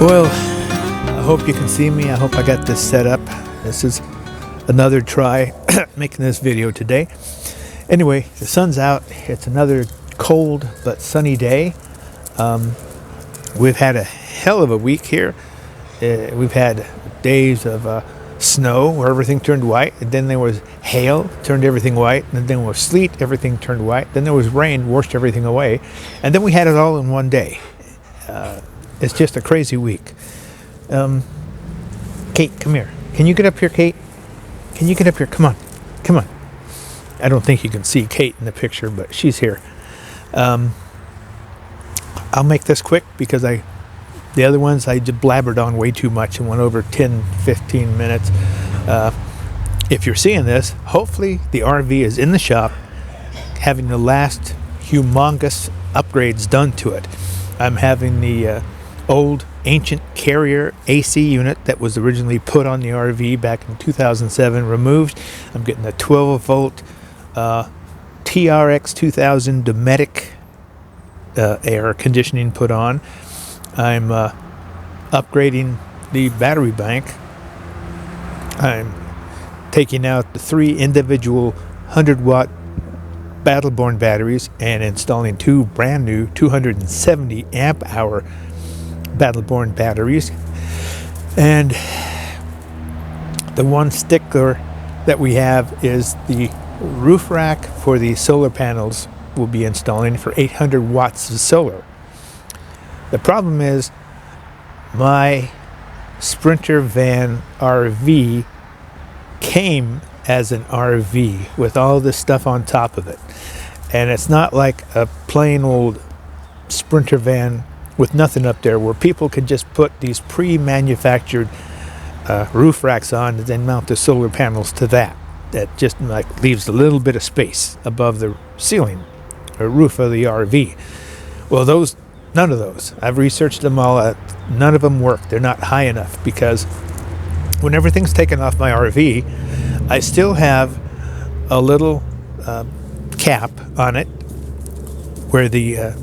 Well, I hope you can see me. I hope I got this set up. This is another try making this video today. Anyway, the sun's out. It's another cold but sunny day. We've had a hell of a week here. We've had days of snow where everything turned white, and then there was hail, turned everything white, and then there was sleet, everything turned white, then there was rain, washed everything away, and then we had it all in one day. It's just a crazy week. Kate, come here. Can you get up here, Kate? Can you get up here? Come on. Come on. I don't think you can see Kate in the picture, but she's here. I'll make this quick because the other ones I just blabbered on way too much and went over 10-15 minutes. If you're seeing this, hopefully the RV is in the shop having the last humongous upgrades done to it. I'm having the old ancient carrier AC unit that was originally put on the RV back in 2007 removed. I'm getting the 12 volt TRX 2000 Dometic air conditioning put on. I'm upgrading the battery bank. I'm taking out the 3 individual 100-watt Battleborn batteries and installing 2 brand new 270 amp hour Battleborn batteries. And the one stickler that we have is the roof rack for the solar panels we'll be installing for 800 watts of solar. The problem is my Sprinter van RV came as an RV with all this stuff on top of it. And it's not like a plain old Sprinter van with nothing up there where people can just put these pre-manufactured roof racks on and then mount the solar panels to that. That just like leaves a little bit of space above the ceiling or roof of the RV. Well, none of those. I've researched them all. None of them work. They're not high enough because when everything's taken off my RV, I still have a little cap on it where the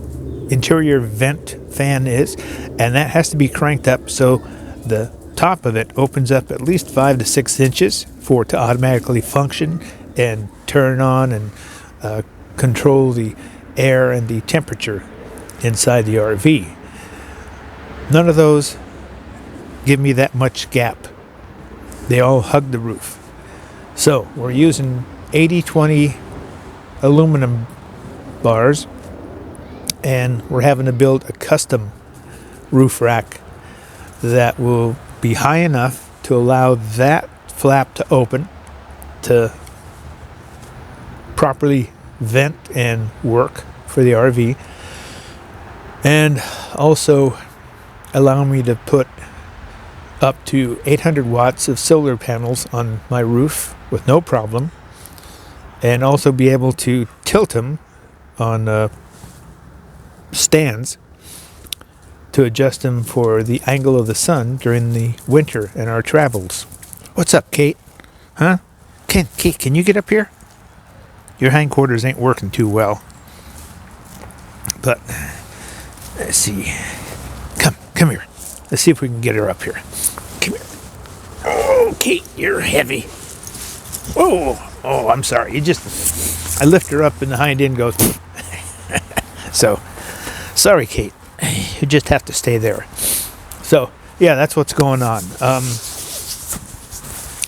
interior vent fan is, and that has to be cranked up so the top of it opens up at least 5 to 6 inches for it to automatically function and turn on and control the air and the temperature inside the RV. None of those give me that much gap. They all hug the roof. So we're using 80-20 aluminum bars, and we're having to build a custom roof rack that will be high enough to allow that flap to open to properly vent and work for the RV, and also allow me to put up to 800 watts of solar panels on my roof with no problem, and also be able to tilt them on stands to adjust them for the angle of the sun during the winter in our travels. What's up, Kate? Huh? Kate, can you get up here? Your hindquarters ain't working too well. But let's see. Come here. Let's see if we can get her up here. Come here. Oh, Kate, you're heavy. Oh, I'm sorry. I lift her up and the hind end goes. So, sorry, Kate. You just have to stay there. So, yeah, that's what's going on.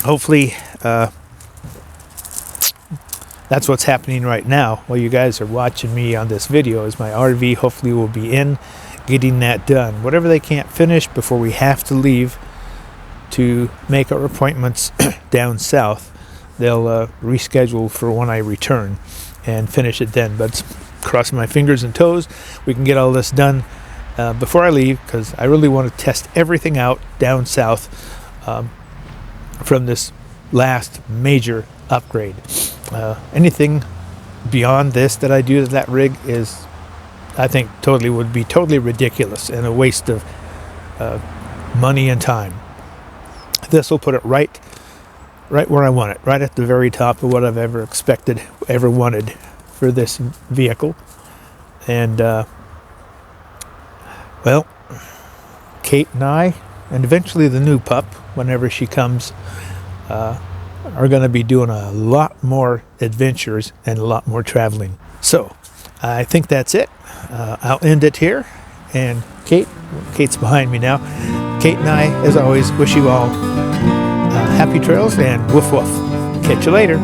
Hopefully, that's what's happening right now while you guys are watching me on this video, is my RV hopefully will be in getting that done. Whatever they can't finish before we have to leave to make our appointments down south, they'll reschedule for when I return and finish it then. But crossing my fingers and toes, we can get all this done before I leave, because I really want to test everything out down south from this last major upgrade. Anything beyond this that I do to that rig is, I think, would be totally ridiculous and a waste of money and time. This will put it right where I want it, right at the very top of what I've ever wanted for this vehicle. And well, Kate and I, and eventually the new pup, whenever she comes, are going to be doing a lot more adventures and a lot more traveling. So I think that's it. I'll end it here. And Kate's behind me now. Kate and I, as always, wish you all happy trails and woof woof. Catch you later.